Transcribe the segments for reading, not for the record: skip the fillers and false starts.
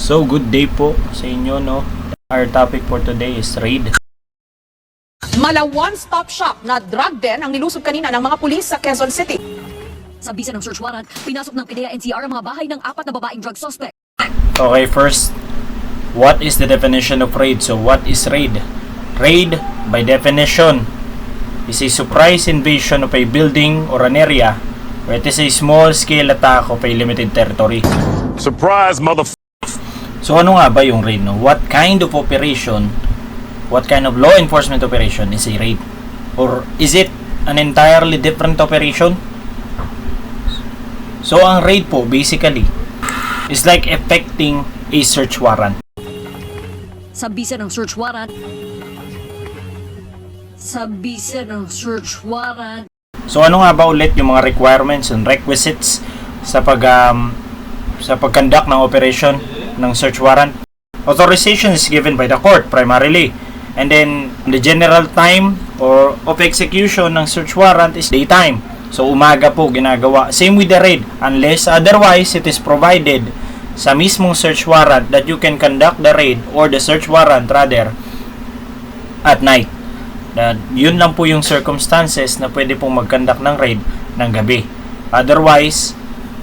So, good day po sa inyo, no? Our topic for today is raid. Mala one-stop shop na drug den ang nilusob kanina ng mga pulis sa Quezon City. Sa bisa ng search warrant, pinasok ng PDEA NCR ang mga bahay ng 4 na babaeng drug suspect. Okay, first, what is the definition of raid? So, what is raid? Raid, by definition, is a surprise invasion of a building or an area where it is a small-scale attack of a limited territory. Surprise, So, ano nga ba yung raid, no? What kind of operation, what kind of law enforcement operation is a raid? Or is it an entirely different operation? So, ang raid po, basically, is like effecting a search warrant. Sa bisa ng search warrant, So, ano nga ba ulit yung mga requirements and requisites sa pag-conduct ng operation ng search warrant? Authorization is given by the court primarily. And then, the general time or of execution ng search warrant is daytime. So, umaga po ginagawa. Same with the raid. Unless otherwise, it is provided sa mismong search warrant that you can conduct the raid or the search warrant rather at night. Yun lang po yung circumstances na pwede pong mag-conduct ng raid ng gabi. Otherwise,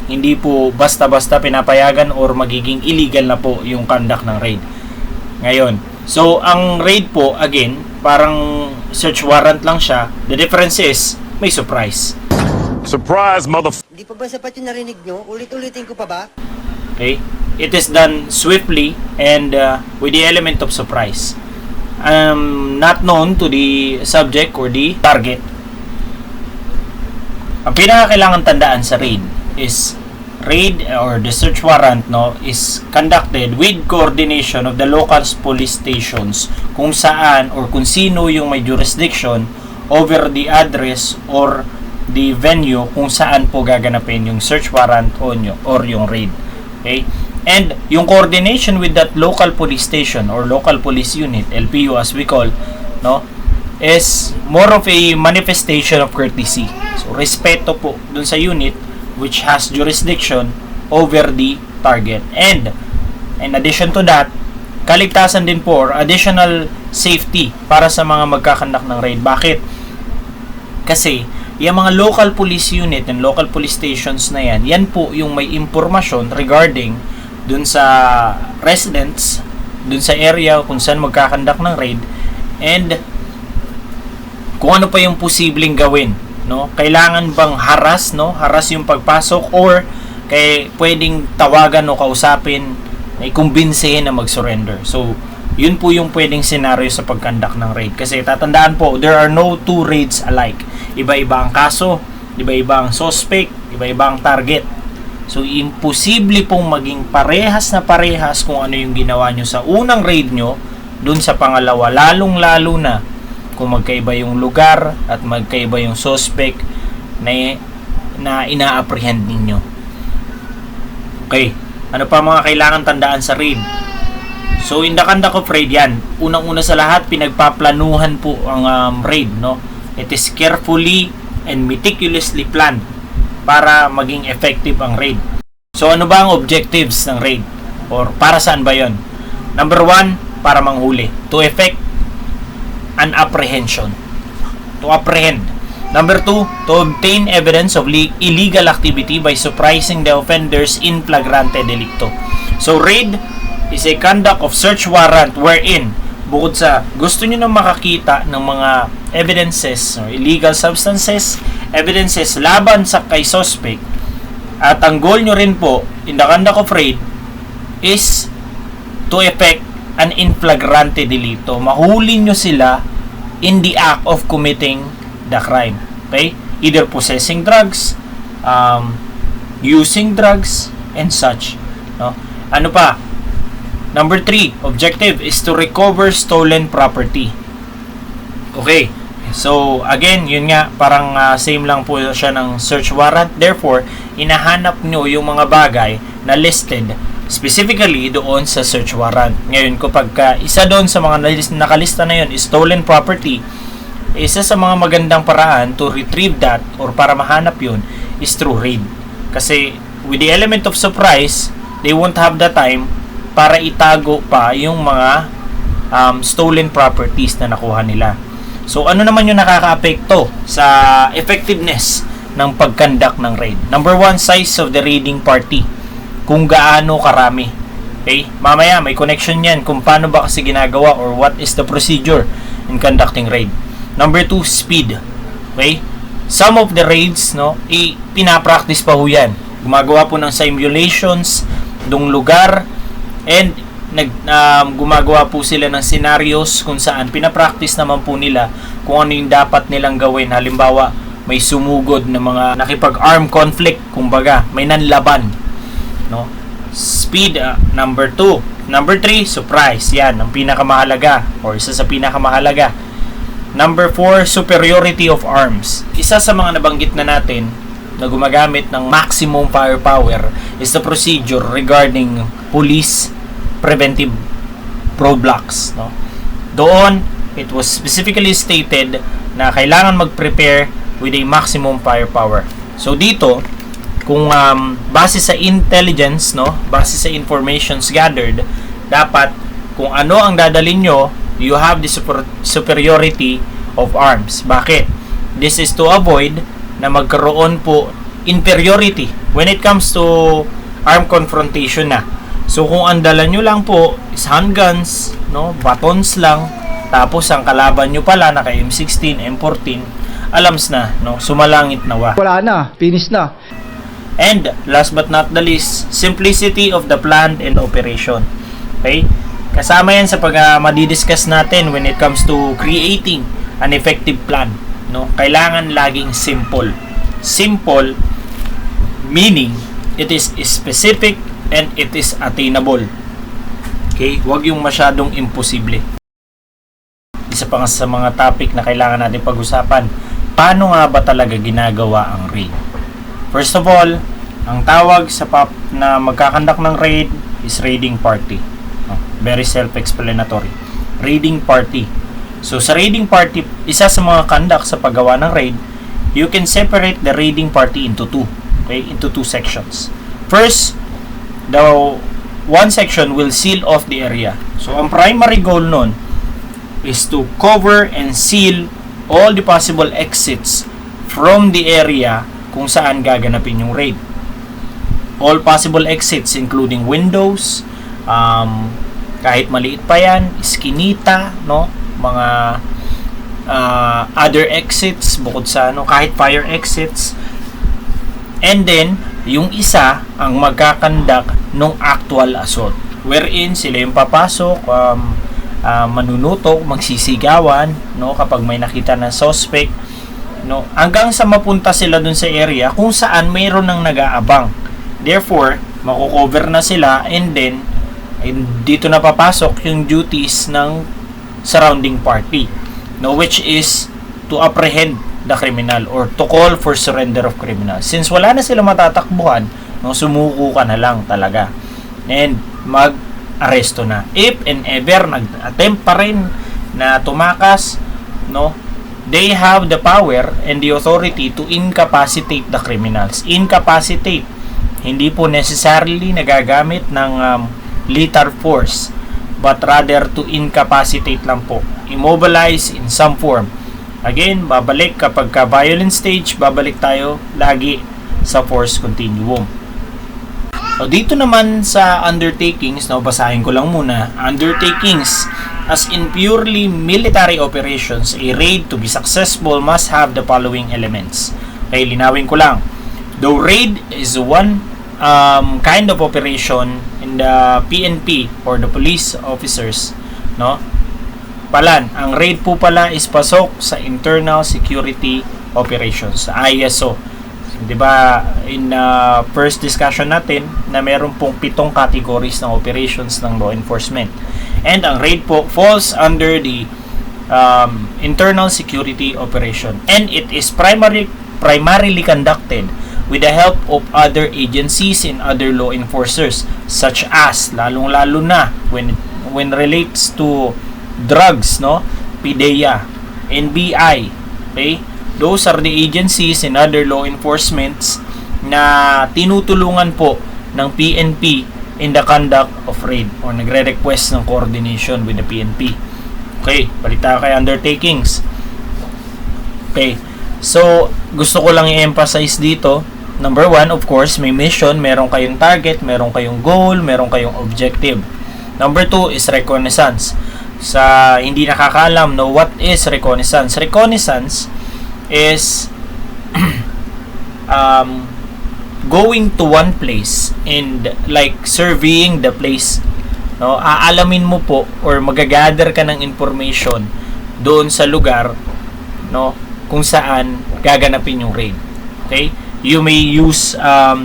hindi po basta-basta pinapayagan or magiging illegal na po yung conduct ng raid. Ngayon, so ang raid po, again, parang search warrant lang siya. The difference is, may surprise. Surprise, Hindi pa ba sapat yung narinig nyo? Ulit-ulitin ko pa ba? Okay? It is done swiftly and with the element of surprise. Not known to the subject or the target. Ang pinakakailangan tandaan sa raid is raid or the search warrant, no, is conducted with coordination of the local police stations kung saan or kung sino yung may jurisdiction over the address or the venue kung saan po gaganapin yung search warrant or yung raid. Okay? And yung coordination with that local police station or local police unit, LPU as we call, no, is more of a manifestation of courtesy. So, respeto po dun sa unit which has jurisdiction over the target. And in addition to that, kaligtasan din po or additional safety para sa mga magkakandak ng raid. Bakit? Kasi yung mga local police unit and local police stations na yan po yung may impormasyon regarding dun sa residents, dun sa area kung saan magkakandak ng raid, and kung ano pa yung posibleng gawin, no? Kailangan bang haras yung pagpasok, or pwedeng tawagan o kausapin, i-kumbinsihin na mag-surrender. So, yun po yung pwedeng senaryo sa pag-conduct ng raid. Kasi tatandaan po, there are no two raids alike. Iba-iba ang kaso, iba-iba ang suspect, iba-iba ang target. So, imposible pong maging parehas na parehas kung ano yung ginawa nyo sa unang raid nyo dun sa pangalawa. Lalong-lalo na kung magkaiba yung lugar at magkaiba yung suspect na ina-apprehend ninyo. Okay, ano pa mga kailangan tandaan sa raid? So, in the conduct of raid yan, unang-una sa lahat, pinagpaplanuhan po ang raid, no? It is carefully and meticulously planned para maging effective ang raid. So, ano ba ang objectives ng raid? Or para saan ba yon? Number 1, para manghuli. To effect an apprehension. To apprehend. Number 2, to obtain evidence of illegal activity by surprising the offenders in flagrante delicto. So, raid is a conduct of search warrant wherein bukod sa gusto nyo na makakita ng mga evidences or illegal substances, evidences laban sa kay suspect, at ang goal nyo rin po in the conduct of raid is to effect an in flagrante delito. Mahuli nyo sila in the act of committing the crime. Okay? Either possessing drugs, using drugs, and such. No? Ano pa? Number 3, objective is to recover stolen property. Okay. So, again, yun nga, parang same lang po siya ng search warrant. Therefore, inahanap nyo yung mga bagay na listed specifically doon sa search warrant. Ngayon, kapag isa doon sa mga nakalista na yun is stolen property, isa sa mga magandang paraan to retrieve that or para mahanap yun is through raid. Kasi with the element of surprise, they won't have the time para itago pa yung mga stolen properties na nakuha nila. So ano naman yung nakakaapekto sa effectiveness ng pag-conduct ng raid? Number one, size of the raiding party. Kung gaano karami. Okay? Mamaya may connection yan kung paano ba kasi ginagawa or what is the procedure in conducting raid. Number two, speed. Okay? Some of the raids, no, pinapractice pa ho yan. Gumagawa po ng simulations dung lugar, and gumagawa po sila ng scenarios kung saan pinapractice naman po nila kung ano yung dapat nilang gawin. Halimbawa, may sumugod na mga nakipag-arm conflict, kumbaga, may nanlaban, no? Speed, number 2. Number 3, surprise. Yan, ang pinakamahalaga or isa sa pinakamahalaga. Number 4, superiority of arms. Isa sa mga nabanggit na natin na gumagamit ng maximum firepower is the procedure regarding police preventive roadblocks, no? Doon, it was specifically stated na kailangan mag-prepare with a maximum firepower. So dito, kung base sa intelligence, no, base sa informations gathered, dapat kung ano ang dadalhin nyo, you have the superiority of arms. Bakit? This is to avoid na magkaroon po inferiority when it comes to armed confrontation na. So kung ang dala nyo lang po is handguns, no, batons lang, tapos ang kalaban nyo pala naka M16, M14, alams na, no, sumalangit na Wala na, finish na. And last but not the least, simplicity of the plan and operation. Okay? Kasama yan sa madidiscuss natin when it comes to creating an effective plan, no? Kailangan laging simple. Simple meaning it is specific and it is attainable. Okay? Huwag yung masyadong imposible. Isa pa nga sa mga topic na kailangan natin pag-usapan, paano nga ba talaga ginagawa ang raid? First of all, ang tawag sa na magkakandak ng raid is raiding party. Very self-explanatory. Raiding party. So sa raiding party, isa sa mga conduct sa paggawa ng raid, you can separate the raiding party into two. Okay? Into two sections. First, the one section will seal off the area. So ang primary goal nun is to cover and seal all the possible exits from the area kung saan gaganapin yung raid. All possible exits including windows, kahit maliit pa yan, iskinita, no, mga other exits bukod sa kahit fire exits. And then yung isa ang magkakandak nung actual assault, wherein sila yung papasok, manunutok, magsisigawan, no, kapag may nakita na suspect, no, hanggang sa mapunta sila dun sa area kung saan mayroon nang nag-aabang. Therefore, mako-cover na sila, and then dito na papasok yung duties ng surrounding party, no, which is to apprehend the criminal or to call for surrender of criminal. Since wala na sila matatakbuhan, no, sumuko ka na lang talaga and mag-aresto na. If and ever nag-attempt pa rin na tumakas, no, they have the power and the authority to incapacitate the criminals. Incapacitate, hindi po necessarily nagagamit ng lethal force, but rather to incapacitate lang po. Immobilize in some form. Again, babalik kapag ka-violent stage, babalik tayo lagi sa force continuum. So, dito naman sa undertakings, no, basahin ko lang muna. Undertakings, as in purely military operations, a raid to be successful must have the following elements. Okay, linawin ko lang. Though raid is one kind of operation in the PNP or the police officers, no, ang raid po pala is pasok sa internal security operations, ISO. Di ba, in first discussion natin na meron pong 7 categories ng operations ng law enforcement. And ang raid po falls under the internal security operation. And it is primarily conducted with the help of other agencies and other law enforcers, such as, lalong-lalo na when relates to drugs, no, PDEA, NBI, okay? Those are the agencies and other law enforcements na tinutulungan po ng PNP in the conduct of raid or nagre-request ng coordination with the PNP. Okay, balik tayo kay undertakings. Okay, so gusto ko lang i-emphasize dito, number 1, of course, may mission, meron kayong target, meron kayong goal, meron kayong objective. Number 2 is reconnaissance. Sa hindi nakakaalam, no, what is reconnaissance? Reconnaissance is going to one place and like surveying the place, no? Aalamin mo po or magagather ka ng information doon sa lugar, no, kung saan gaganapin yung raid. Okay, you may use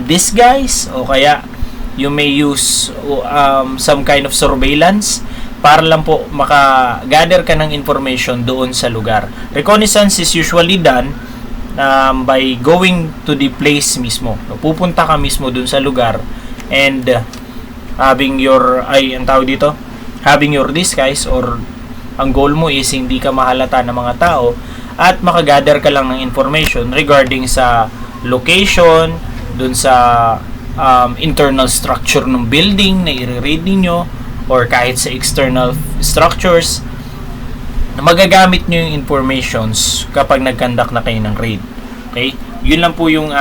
disguise o kaya you may use some kind of surveillance para lang po makagather ka ng information doon sa lugar. Reconnaissance is usually done by going to the place mismo. Pupunta ka mismo dun sa lugar and having your having your disguise, or ang goal mo is hindi ka mahalata ng mga tao at makagather ka lang ng information regarding sa location, dun sa internal structure ng building na i-raid ninyo or kahit sa external structures na magagamit nyo yung informations kapag nag-conduct na kayo ng raid. Okay? Yun lang po yung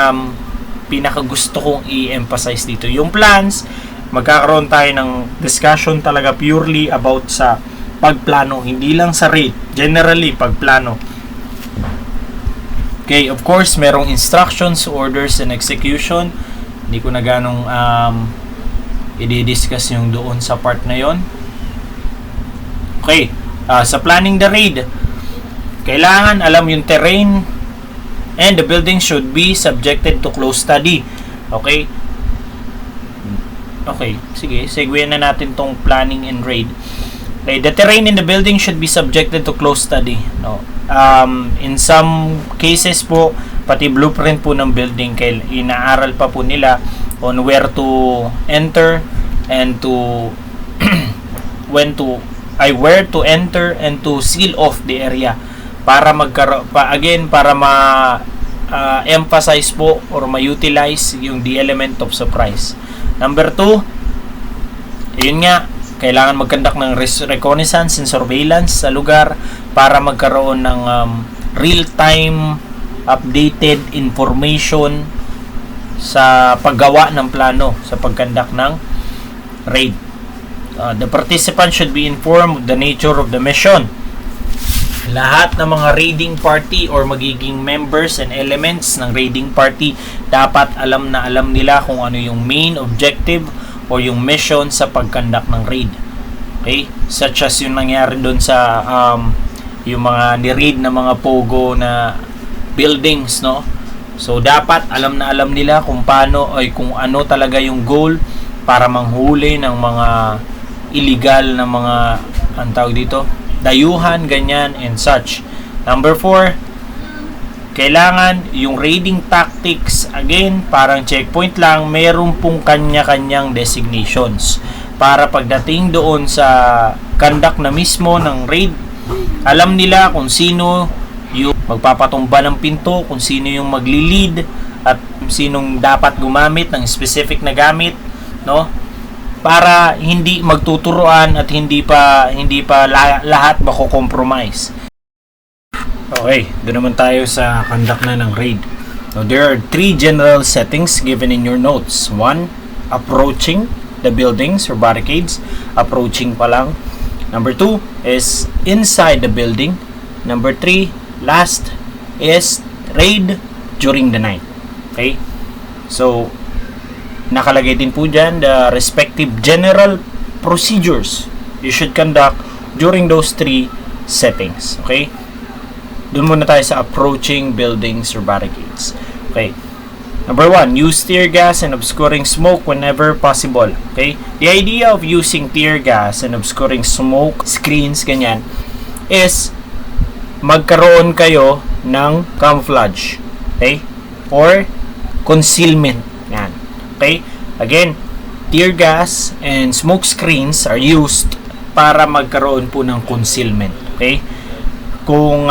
pinaka gusto kong i-emphasize dito. Yung plans, magkakaroon tayo ng discussion talaga purely about sa pagplano, hindi lang sa raid. Generally, pagplano. Okay, of course, merong instructions, orders, and execution. Hindi ko na ganong i-discuss yung doon sa part na yon. Okay, sa planning the raid, kailangan alam yung terrain and the building should be subjected to close study. Okay? Okay, sige, segue na natin tong planning and raid. Okay, the terrain in the building should be subjected to close study. No. In some cases po, pati blueprint po ng building, inaaral pa po nila on where to enter and to where to enter and to seal off the area para emphasize po or ma-utilize yung the element of surprise. Number 2, yun nga, kailangan mag-conduct ng reconnaissance and surveillance sa lugar para magkaroon ng real-time updated information sa paggawa ng plano sa pag-conduct ng raid. The participant should be informed of the nature of the mission. Lahat ng mga raiding party or magiging members and elements ng raiding party dapat alam na alam nila kung ano yung main objective o yung mission sa pag-conduct ng raid. Okay? Such as yung nangyari doon sa yung mga ni-raid na mga pogo na buildings, no? So dapat alam na alam nila kung paano o kung ano talaga yung goal para manghuli ng mga illegal na mga dayuhan, ganyan and such. Number 4, kailangan yung raiding tactics, again, parang checkpoint lang, meron pong kanya-kanyang designations para pagdating doon sa conduct na mismo ng raid, alam nila kung sino yung magpapatumba ng pinto, kung sino yung magli-lead at sinong dapat gumamit ng specific na gamit, no? Para hindi magtuturuan at hindi pa lahat mako-compromise. Okay, doon naman tayo sa conduct na ng raid. Now, there are 3 general settings given in your notes. 1, approaching the buildings or barricades. Approaching pa lang. Number 2 is inside the building. Number 3, last is raid during the night. Okay? So, nakalagay din po dyan the respective general procedures you should conduct during those 3 settings. Okay? Doon muna tayo sa approaching buildings or barricades. Okay. Number 1, use tear gas and obscuring smoke whenever possible. Okay? The idea of using tear gas and obscuring smoke screens, ganyan, is magkaroon kayo ng camouflage. Okay? Or concealment. Yan. Okay? Again, tear gas and smoke screens are used para magkaroon po ng concealment. Okay? Kung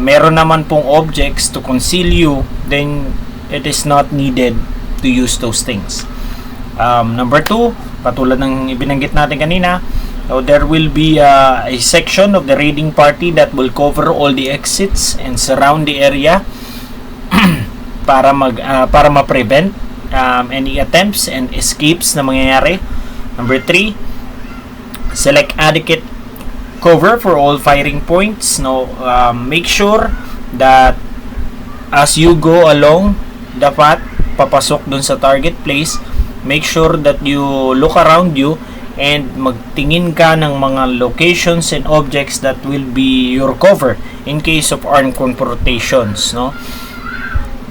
meron naman pong objects to conceal you, then it is not needed to use those things. Number 2, Katulad ng ibinanggit natin kanina, so there will be a section of the raiding party that will cover all the exits and surround the area para ma-prevent any attempts and escapes na mangyayari. Number 3, select adequate cover for all firing points. Make sure that as you go along the path papasok dun sa target place, make sure that you look around you and magtingin ka ng mga locations and objects that will be your cover in case of armed confrontations.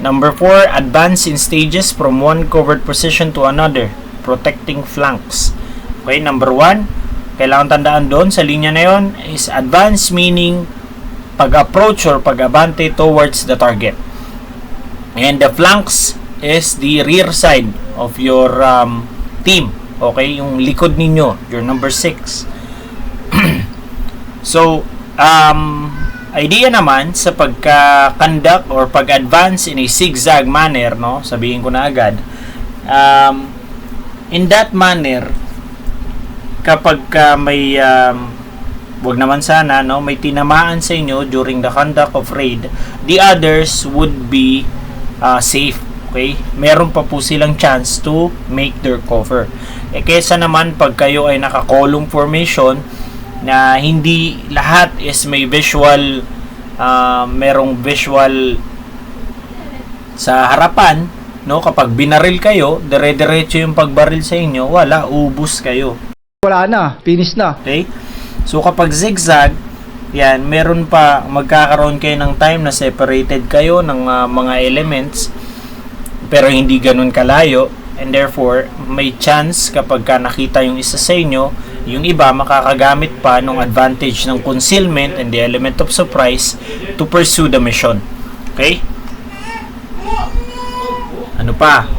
Number 4, advance in stages from one covered position to another, protecting flanks. Okay, number 1, kailangan tandaan doon sa linya na yon is advance, meaning pag-approach or pag-abante towards the target. And the flanks is the rear side of your team. Okay, yung likod ninyo, your number 6. So, idea naman sa pagka-conduct or pag-advance in a zigzag manner, sabihin ko na agad, in that manner, kapag may wag naman sana may tinamaan sa inyo during the conduct of raid, the others would be safe. Okay, meron pa po silang chance to make their cover. Kesa naman pag kayo ay naka-column formation na hindi lahat is may visual, merong visual sa harapan, kapag binaril kayo, dire-diretso yung pagbaril sa inyo, wala, ubos kayo. Wala na, finish na. Okay? So kapag zigzag, yan, meron pa, magkakaroon kayo ng time na separated kayo ng mga elements, pero hindi ganun kalayo, and therefore may chance kapag ka nakita yung isa sa inyo, yung iba makakagamit pa ng advantage ng concealment and the element of surprise to pursue the mission. Okay? Ano pa?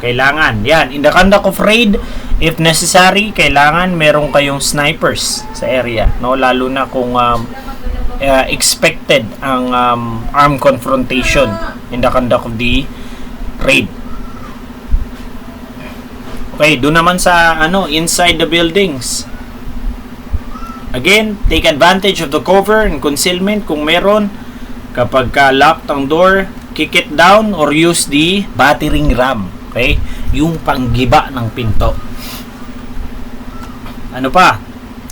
Kailangan, yan, in the conduct of raid, if necessary, kailangan meron kayong snipers sa area, lalo na kung expected ang armed confrontation in the conduct of the raid. Okay, doon naman sa inside the buildings. Again, take advantage of the cover and concealment kung meron. Kapag locked ang door, kick it down or use the battering ram. Okay? Yung panggiba ng pinto. Ano pa?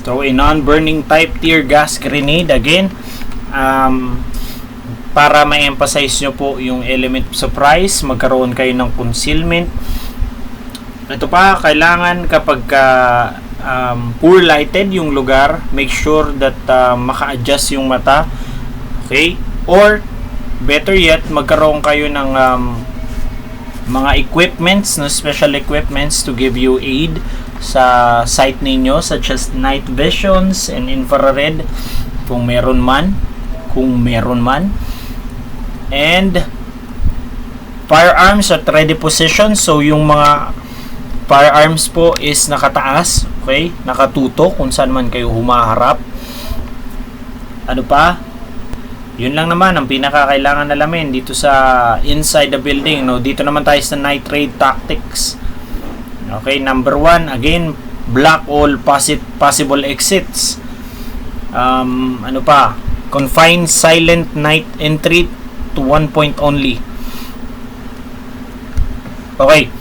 So, a non-burning type tear gas grenade, again, para ma-emphasize nyo po yung element of surprise, magkaroon kayo ng concealment. Ito pa, kailangan kapag poor lighted yung lugar, make sure that maka-adjust yung mata. Okay? Or, better yet, magkaroon kayo ng mga equipments, special equipments to give you aid sa sight ninyo, such as night visions and infrared kung meron man, and firearms at ready position. So yung mga firearms po is nakataas, okay, nakatutok kung saan man kayo humaharap. Ano pa? Yun lang naman ang pinakakailangan alamin dito sa inside the building. Dito naman tayo sa night raid tactics. Okay, number 1, again, block all possible exits. Ano pa? Confine silent night entry to one point only. Okay,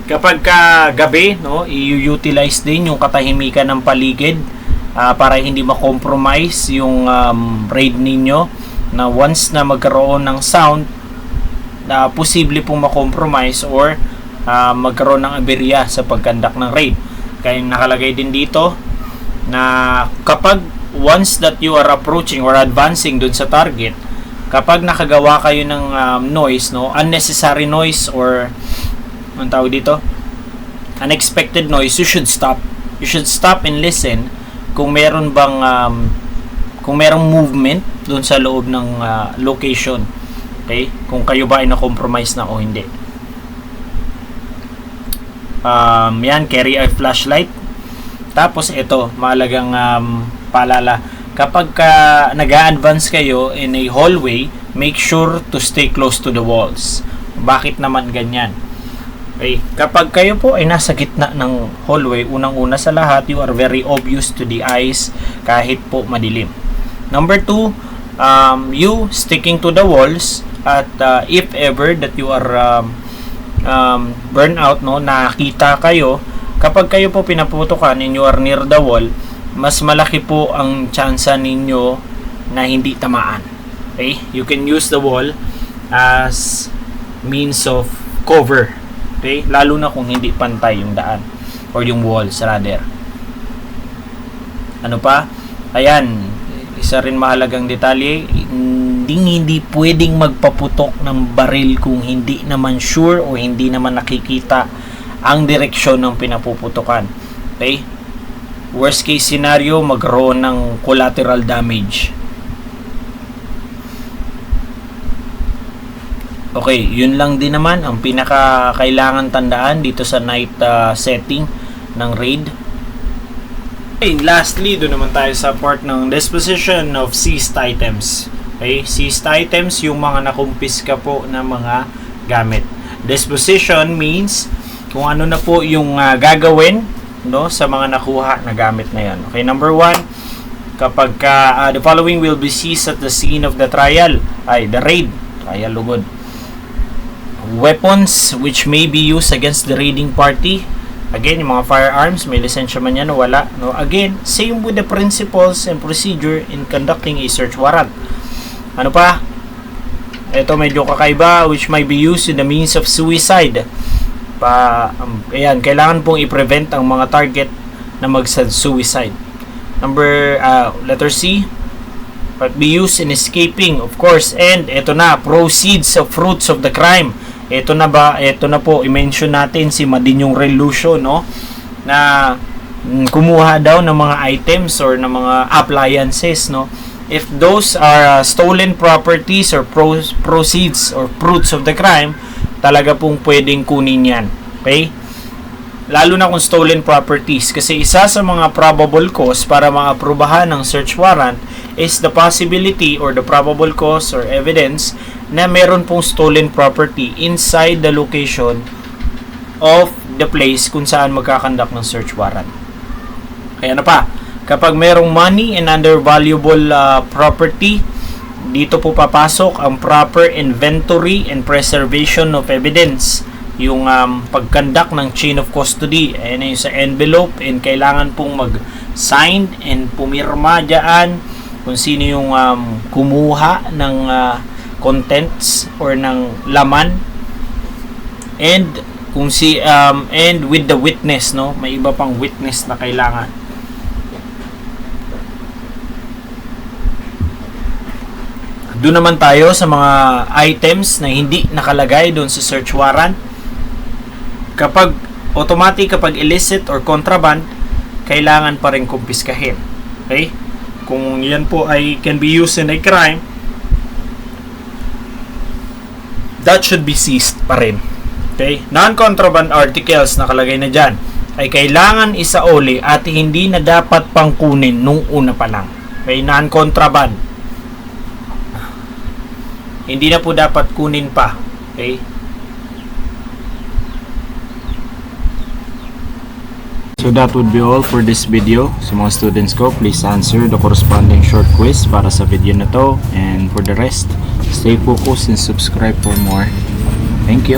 kapag gabi, i-utilize din yung katahimikan ng paligid para hindi ma-compromise yung raid ninyo, na once na magkaroon ng sound na posible pong ma-compromise or magkaroon ng aberya sa pagkandak ng raid. Kaya nakalagay din dito na kapag once that you are approaching or advancing dun sa target, kapag nakagawa kayo ng noise, unnecessary noise or anong tawag dito, unexpected noise, you should stop and listen kung meron bang kung merong movement dun sa loob ng location. Okay? Kung kayo ba ay na-compromise na o hindi. Yan, carry a flashlight. Tapos ito, mahalagang paalala. Kapag nag-a-advance kayo in a hallway, make sure to stay close to the walls. Bakit naman ganyan? Okay? Kapag kayo po ay nasa gitna ng hallway, unang-una sa lahat, you are very obvious to the eyes kahit po madilim. Number 2, you sticking to the walls at if ever that you are burn out, no, nakita kayo, kapag kayo po pinaputukan and you are near the wall, mas malaki po ang tsansa ninyo na hindi tamaan. Okay? You can use the wall as means of cover. Okay? Lalo na kung hindi pantay yung daan or yung walls rather. Ano pa? Ayan, isa rin mahalagang detalye, hindi pwedeng magpaputok ng baril kung hindi naman sure o hindi naman nakikita ang direksyon ng pinapuputukan. Okay? Worst case scenario, magkaroon ng collateral damage. Okay, yun lang din naman ang pinaka kailangan tandaan dito sa night setting ng raid. Okay, lastly, doon naman tayo sa part ng disposition of seized items. Okay, seized items, yung mga nakumpiska po na mga gamit. Disposition means kung ano na po yung gagawin, no, sa mga nakuha na gamit na yan. Okay, number 1, kapag the following will be seized at the scene of the trial, ay the raid, trial lugod. Weapons which may be used against the raiding party. Again, yung mga firearms, may lisensya man yan o wala. No? Again, same with the principles and procedure in conducting a search warrant. Ano pa? Ito medyo kakaiba, which might be used in the means of suicide. Ayan, kailangan pong i-prevent ang mga target na mag-suicide. Letter C, but be used in escaping, of course. And ito na, proceeds of fruits of the crime. Ito na po, i-mention natin si Madinyong Relucio, no? Na kumuha daw ng mga items or ng mga appliances, no? If those are stolen properties or proceeds or fruits of the crime, talaga pong pwedeng kunin yan. Okay? Lalo na kung stolen properties. Kasi isa sa mga probable cause para maaprubahan ng search warrant is the possibility or the probable cause or evidence na meron pong stolen property inside the location of the place kung saan magkakandak ng search warrant. Kaya na pa, kapag merong money and other valuable property, dito po papasok ang proper inventory and preservation of evidence. Yung pagkandak ng chain of custody, ayan yung sa envelope, and kailangan pong mag-sign and pumirma dyan kung sino yung kumuha ng contents or ng laman, and kung and with the witness, no, may iba pang witness na kailangan. Doon naman tayo sa mga items na hindi nakalagay doon sa search warrant. Kapag illicit or contraband, kailangan pa rin kumpiskahin. Okay? Kung yan po ay can be used in a crime, that should be seized pa rin. Okay? Non-contraband articles nakalagay na dyan ay kailangan isauli at hindi na dapat pang kunin nung una pa lang. Okay? Non-contraband, hindi na po dapat kunin pa. Okay? So that would be all for this video. Sa mga students ko, please answer the corresponding short quiz para sa video na to. And for the rest, stay focused and subscribe for more. Thank you.